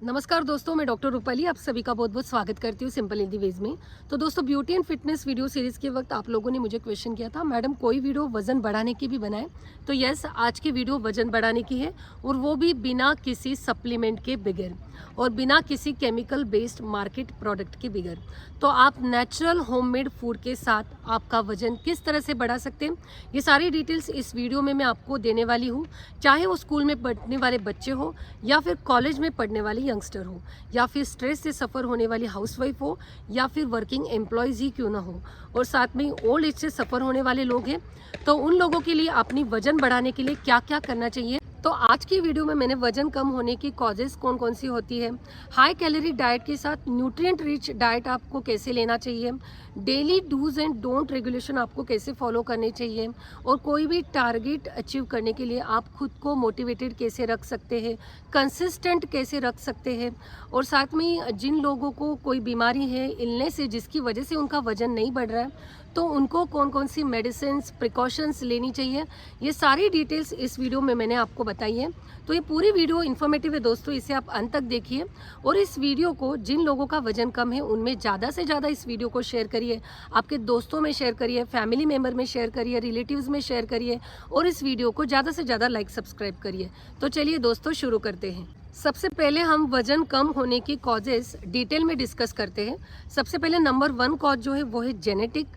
नमस्कार दोस्तों, मैं डॉक्टर रूपाली आप सभी का बहुत बहुत स्वागत करती हूँ सिंपल हिंदी वेज में। तो दोस्तों, beauty and fitness video series के वक्त आप लोगों ने मुझे क्वेश्चन किया था, मैडम कोई वीडियो वज़न बढ़ाने की भी बनाए। तो यस, आज की वीडियो वज़न बढ़ाने की है, और वो भी बिना किसी सप्लीमेंट के बगैर और बिना किसी केमिकल बेस्ड मार्केट प्रोडक्ट के बगैर। तो आप नेचुरल होममेड फूड के साथ आपका वज़न किस तरह से बढ़ा सकते हैं, ये सारी डिटेल्स इस वीडियो में मैं आपको देने वाली हूँ। चाहे वो स्कूल में पढ़ने वाले बच्चे हो, या फिर कॉलेज में पढ़ने वाले यंगस्टर हो, या फिर स्ट्रेस से सफ़र होने वाली हाउसवाइफ हो, या फिर वर्किंग एम्प्लॉयज़ ही क्यों ना हो, और साथ में ओल्ड एज से सफ़र होने वाले लोग हैं, तो उन लोगों के लिए अपनी वज़न बढ़ाने के लिए क्या क्या करना चाहिए। तो आज की वीडियो में मैंने वजन कम होने की कॉजेज़ कौन कौन सी होती है, हाई कैलोरी डाइट के साथ न्यूट्रिएंट रिच डाइट आपको कैसे लेना चाहिए, daily do's and don't regulation आपको कैसे फॉलो करने चाहिए, और कोई भी टारगेट अचीव करने के लिए आप खुद को मोटिवेटेड कैसे रख सकते हैं, कंसिस्टेंट कैसे रख सकते हैं, और साथ में जिन लोगों को कोई बीमारी है, इलनेस है, जिसकी वजह से उनका वजन नहीं बढ़ रहा है, तो उनको कौन कौन सी मेडिसिन्स प्रिकॉशंस लेनी चाहिए, ये सारी डिटेल्स इस वीडियो में मैंने आपको बताई है। तो ये पूरी वीडियो इन्फॉर्मेटिव है दोस्तों, इसे आप अंत तक देखिए, और इस वीडियो को जिन लोगों का वजन कम है उनमें ज़्यादा से ज़्यादा इस वीडियो को शेयर करिए, आपके दोस्तों में शेयर करिए, फैमिली मेम्बर में शेयर करिए, रिलेटिव्स में शेयर करिए, और इस वीडियो को ज़्यादा से ज़्यादा लाइक सब्सक्राइब करिए। तो चलिए दोस्तों, शुरू करते हैं। सबसे पहले हम वजन कम होने की कॉजेस डिटेल में डिस्कस करते हैं। सबसे पहले नंबर 1 कॉज जो है वो है जेनेटिक।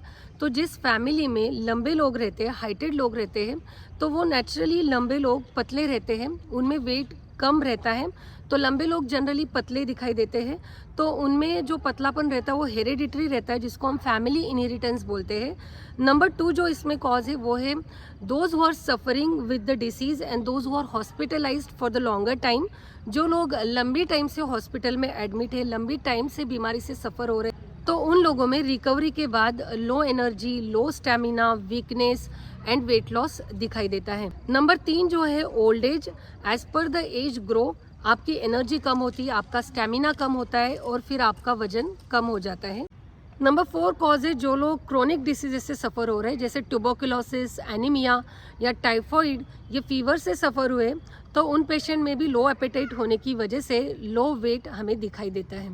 तो जिस फैमिली में लंबे लोग रहते हैं, हाइटेड लोग रहते हैं, तो वो नेचुरली लंबे लोग पतले रहते हैं, उनमें वेट कम रहता है, तो लंबे लोग जनरली पतले दिखाई देते हैं। तो उनमें जो पतलापन रहता है वो हेरिडिटरी रहता है, जिसको हम फैमिली इनहेरिटेंस बोलते हैं। नंबर 2 जो इसमें कॉज है वो है those who are suffering with the disease and those who are hospitalised for the longer time. जो लोग लंबी टाइम से हॉस्पिटल में एडमिट है, लंबी टाइम से बीमारी से सफ़र हो रहे हैं, तो उन लोगों में रिकवरी के बाद low energy, low stamina, weakness and weight loss दिखाई देता है। नंबर 3 जो है old age. As per the age grow आपकी एनर्जी कम होती है, आपका स्टेमिना कम होता है, और फिर आपका वजन कम हो जाता है। नंबर 4 कॉज है जो लोग क्रोनिक डिसीजेस से सफ़र हो रहे हैं, जैसे ट्यूबरकुलोसिस, एनीमिया या टाइफॉइड, ये फीवर से सफ़र हुए, तो उन पेशेंट में भी लो एपेटाइट होने की वजह से लो वेट हमें दिखाई देता है।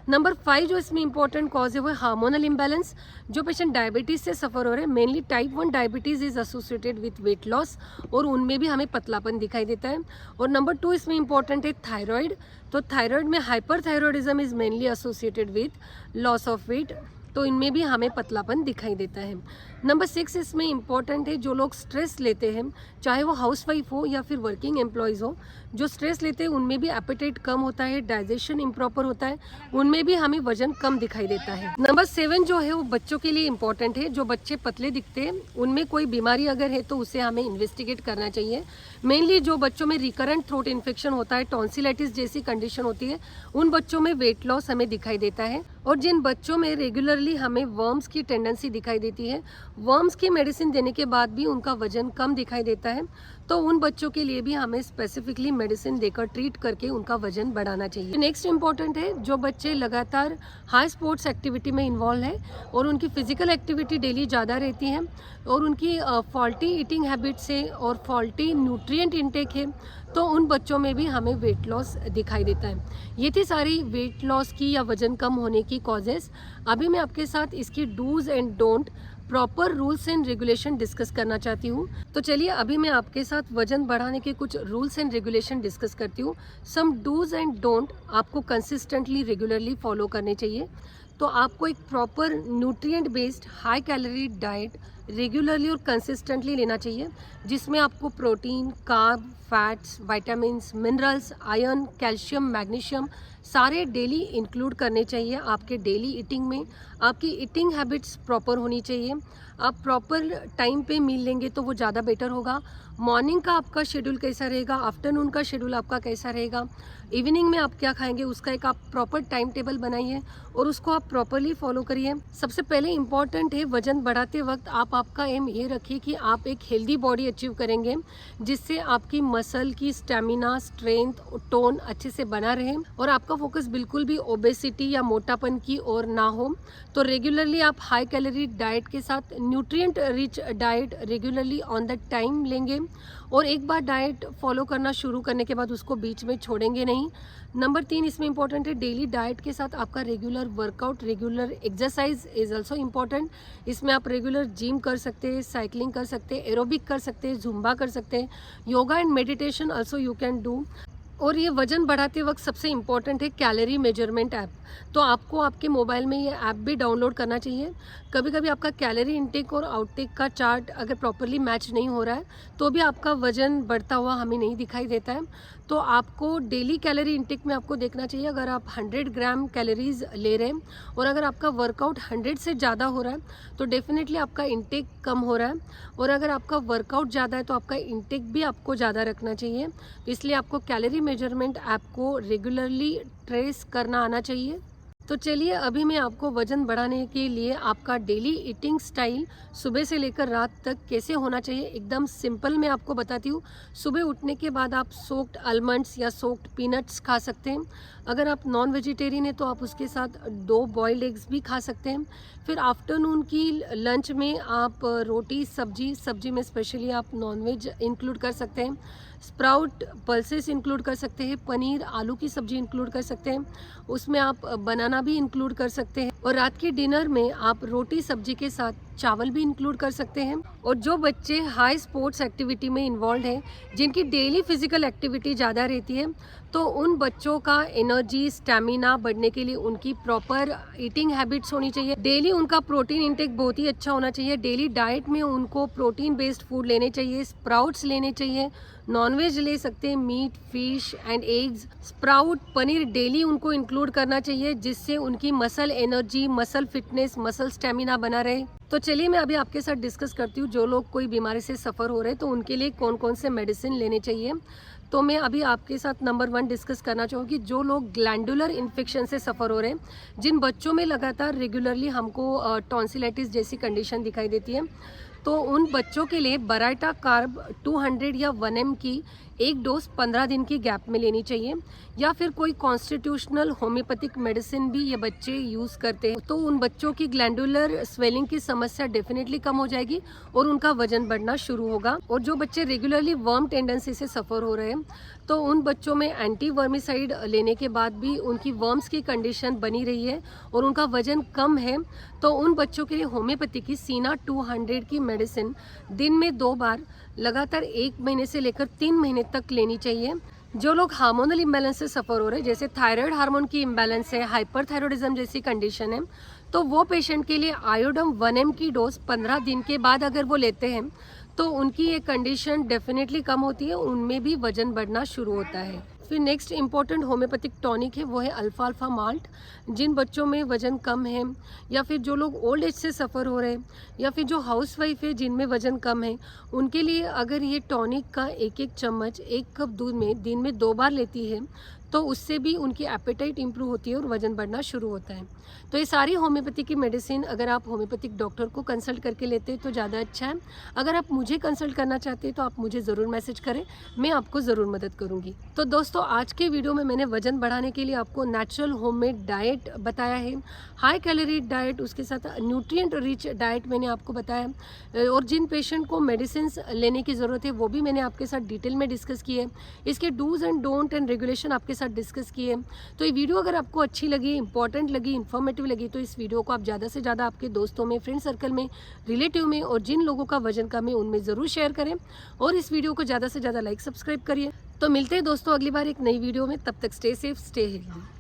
नंबर 5 जो इसमें इंपॉर्टेंट कॉज है वो है हार्मोनल इम्बैलेंस। जो पेशेंट डायबिटीज़ से सफ़र हो रहे हैं, mainly type 1 diabetes is associated with weight loss, और उनमें भी हमें पतलापन दिखाई देता है। और नंबर 2 इसमें इंपॉर्टेंट है थायराइड। तो थायराइड में hyperthyroidism is mainly associated with loss of weight, तो इनमें भी हमें पतलापन दिखाई देता है। नंबर 6 इसमें इंपॉर्टेंट है जो लोग स्ट्रेस लेते हैं, चाहे वो हाउसवाइफ हो या फिर वर्किंग एम्प्लॉयज़ हो, जो स्ट्रेस लेते हैं उनमें भी एपेटाइट कम होता है, डाइजेशन इम्प्रॉपर होता है, उनमें भी हमें वजन कम दिखाई देता है। नंबर 7 जो है वो बच्चों के लिए इंपॉर्टेंट है। जो बच्चे पतले दिखते हैं उनमें कोई बीमारी अगर है तो उसे हमें इन्वेस्टिगेट करना चाहिए। मेनली जो बच्चों में रिकरेंट थ्रोट इन्फेक्शन होता है, टॉन्सिलाइटिस जैसी कंडीशन होती है, उन बच्चों में वेट लॉस हमें दिखाई देता है। और जिन बच्चों में रेगुलरली हमें वर्म्स की टेंडेंसी दिखाई देती है, वर्म्स की मेडिसिन देने के बाद भी उनका वजन कम दिखाई देता है, तो उन बच्चों के लिए भी हमें स्पेसिफिकली मेडिसिन देकर ट्रीट करके उनका वजन बढ़ाना चाहिए। नेक्स्ट इंपॉर्टेंट है जो बच्चे लगातार हाई स्पोर्ट्स एक्टिविटी में इन्वॉल्व है, और उनकी फिजिकल एक्टिविटी डेली ज़्यादा रहती है, और उनकी फॉल्टी ईटिंग हैबिट से और फॉल्टी न्यूट्रिएंट इनटेक है, तो उन बच्चों में भी हमें वेट लॉस दिखाई देता है। ये थी सारी वेट लॉस की या वजन कम होने की कॉजेस। अभी मैं आपके साथ इसकी do's and don't, proper rules and regulation discuss करना चाहती हूँ। तो चलिए अभी मैं आपके साथ वजन बढ़ाने के कुछ रूल्स एंड रेगुलेशन डिस्कस करती हूँ। सम डूज एंड डोंट आपको कंसिस्टेंटली रेगुलरली फॉलो करने चाहिए। तो आपको एक proper nutrient based high calorie diet regularly और कंसिस्टेंटली लेना चाहिए, जिसमें आपको protein, carb, fats, vitamins, minerals, iron, calcium, magnesium सारे डेली इंक्लूड करने चाहिए आपके डेली ईटिंग में। आपकी ईटिंग हैबिट्स प्रॉपर होनी चाहिए। आप प्रॉपर टाइम पे मील लेंगे तो वो ज़्यादा बेटर होगा। मॉर्निंग का आपका शेड्यूल कैसा रहेगा, आफ्टरनून का शेड्यूल आपका कैसा रहेगा, इवनिंग में आप क्या खाएंगे, उसका एक आप प्रॉपर टाइम टेबल बनाइए और उसको आप प्रॉपरली फॉलो करिए। सबसे पहले इम्पॉर्टेंट है वजन बढ़ाते वक्त आप आपका एम ये रखिए कि आप एक हेल्दी बॉडी अचीव करेंगे, जिससे आपकी मसल की स्टेमिना, स्ट्रेंथ, टोन अच्छे से बना रहे और आपका फोकस बिल्कुल भी ओबेसिटी या मोटापन की ओर ना हो। तो रेगुलरली आप हाई कैलोरी डाइट के साथ nutrient rich diet regularly on the time लेंगे और एक बार डाइट फॉलो करना शुरू करने के बाद उसको बीच में छोड़ेंगे नहीं। नंबर 3 इसमें इंपॉर्टेंट है, डेली डाइट के साथ आपका regular workout, regular exercise is also important. इसमें आप रेगुलर जिम कर सकते हैं, साइकिलिंग कर सकते हैं, एरोबिक कर सकते हैं, जुम्बा कर सकते हैं, yoga and meditation also you can do. और ये वजन बढ़ाते वक्त सबसे इम्पॉर्टेंट है कैलोरी मेजरमेंट ऐप। तो आपको आपके मोबाइल में ये ऐप भी डाउनलोड करना चाहिए। कभी कभी आपका कैलोरी इनटेक और आउटटेक का चार्ट अगर प्रॉपरली मैच नहीं हो रहा है तो भी आपका वजन बढ़ता हुआ हमें नहीं दिखाई देता है। तो आपको डेली कैलोरी इनटेक में आपको देखना चाहिए, अगर आप 100 ग्राम कैलोरीज ले रहे हैं और अगर आपका वर्कआउट 100 से ज़्यादा हो रहा है तो डेफिनेटली आपका इनटेक कम हो रहा है, और अगर आपका वर्कआउट ज़्यादा है तो आपका इनटेक भी आपको ज़्यादा रखना चाहिए। तो इसलिए आपको कैलोरी मेजरमेंट ऐप को रेगुलरली ट्रेस करना आना चाहिए। तो चलिए अभी मैं आपको वजन बढ़ाने के लिए आपका डेली ईटिंग स्टाइल सुबह से लेकर रात तक कैसे होना चाहिए एकदम सिंपल मैं आपको बताती हूँ। सुबह उठने के बाद आप सोक्ड आलमंड्स या सोक्ड पीनट्स खा सकते हैं। अगर आप नॉन वेजिटेरियन है तो आप उसके साथ 2 बॉइल्ड एग्स भी खा सकते हैं। फिर आफ्टरनून की लंच में आप रोटी, सब्जी में स्पेशली आप नॉनवेज इंक्लूड कर सकते हैं, स्प्राउट पल्सेस इंक्लूड कर सकते हैं, पनीर, आलू की सब्जी इंक्लूड कर सकते हैं, उसमें आप बनाना भी इंक्लूड कर सकते हैं। और रात के डिनर में आप रोटी सब्जी के साथ चावल भी इंक्लूड कर सकते हैं। और जो बच्चे हाई स्पोर्ट्स एक्टिविटी में इन्वॉल्व हैं, जिनकी डेली फिजिकल एक्टिविटी ज़्यादा रहती है, तो उन बच्चों का एनर्जी, स्टैमिना बढ़ने के लिए उनकी प्रॉपर ईटिंग हैबिट्स होनी चाहिए। डेली उनका प्रोटीन इंटेक बहुत ही अच्छा होना चाहिए। डेली डाइट में उनको प्रोटीन बेस्ड फूड लेने चाहिए, स्प्राउट्स लेने चाहिए, नॉनवेज ले सकते हैं, meat, fish and eggs, sprout, paneer daily उनको इंक्लूड करना चाहिए, जिससे उनकी muscle energy, muscle fitness, muscle stamina बना रहे। तो चलिए मैं अभी आपके साथ डिस्कस करती हूँ जो लोग कोई बीमारी से सफ़र हो रहे हैं तो उनके लिए कौन कौन से मेडिसिन लेने चाहिए। तो मैं अभी आपके साथ नंबर 1 डिस्कस करना चाहूँगी, जो लोग ग्लैंडुलर इन्फेक्शन से सफ़र हो रहे हैं, जिन बच्चों में लगातार रेगुलरली हमको टॉन्सिलाइटिस जैसी कंडीशन दिखाई देती है, तो उन बच्चों के लिए बराटा कार्ब 200 या 1 mg की एक डोज 15 दिन की गैप में लेनी चाहिए, या फिर कोई कॉन्स्टिट्यूशनल होम्योपैथिक मेडिसिन भी ये बच्चे यूज़ करते हैं। तो उन बच्चों की ग्लैंडुलर स्वेलिंग की समस्या डेफिनेटली कम हो जाएगी और उनका वजन बढ़ना शुरू होगा। और जो बच्चे रेगुलरली वर्म टेंडेंसी से सफ़र हो रहे हैं तो उन बच्चों में एंटी वर्मिसाइड लेने के बाद भी उनकी वर्म्स की कंडीशन बनी रही है और उनका वजन कम है, तो उन बच्चों के लिए होम्योपैथी की सीना 200 की मेडिसिन दिन में 2 बार लगातार 1 महीने से लेकर 3 महीने तक लेनी चाहिए। जो लोग हार्मोनल इम्बैलेंस से सफ़र हो रहे हैं, जैसे थायराइड हार्मोन की इम्बैलेंस है, हाइपरथायरॉयडिज्म जैसी कंडीशन है, तो वो पेशेंट के लिए आयोडम 1 mg की डोज 15 दिन के बाद अगर वो लेते हैं तो उनकी ये कंडीशन डेफिनेटली कम होती है, उनमें भी वजन बढ़ना शुरू होता है। फिर नेक्स्ट इंपॉर्टेंट होम्योपैथिक टॉनिक है, वो है अल्फा अल्फा माल्ट। जिन बच्चों में वजन कम है, या फिर जो लोग ओल्ड एज से सफ़र हो रहे हैं, या फिर जो हाउसवाइफ है जिनमें वजन कम है, उनके लिए अगर ये टॉनिक का 1-1 चम्मच 1 कप दूध में दिन में 2 बार लेती है तो उससे भी उनकी एपेटाइट इंप्रूव होती है और वजन बढ़ना शुरू होता है। तो ये सारी होम्योपैथी की मेडिसिन अगर आप होम्योपैथिक डॉक्टर को कंसल्ट करके लेते हैं तो ज़्यादा अच्छा है। अगर आप मुझे कंसल्ट करना चाहते हैं तो आप मुझे ज़रूर मैसेज करें, मैं आपको ज़रूर मदद करूँगी। तो दोस्तों आज के वीडियो में मैंने वजन बढ़ाने के लिए आपको नेचुरल होममेड डाइट बताया है, हाई कैलोरी डाइट, उसके साथ न्यूट्रिएंट रिच डाइट मैंने आपको बताया, और जिन पेशेंट को मेडिसिन लेने की ज़रूरत है वो भी मैंने आपके साथ डिटेल में डिस्कस की है। इसके do's and don't and regulation आपके साथ डिस्कस किए। तो ये वीडियो अगर आपको अच्छी लगी, इंपॉर्टेंट लगी, इन्फॉर्मेटिव लगी तो इस वीडियो को आप ज़्यादा से ज़्यादा आपके दोस्तों में, फ्रेंड सर्कल में, रिलेटिव में और जिन लोगों का वजन कम है उनमें ज़रूर शेयर करें और इस वीडियो को ज़्यादा से ज़्यादा लाइक, सब्सक्राइब करिए। तो मिलते हैं दोस्तों अगली बार एक नई वीडियो में, तब तक स्टे सेफ, स्टे हेल्दी।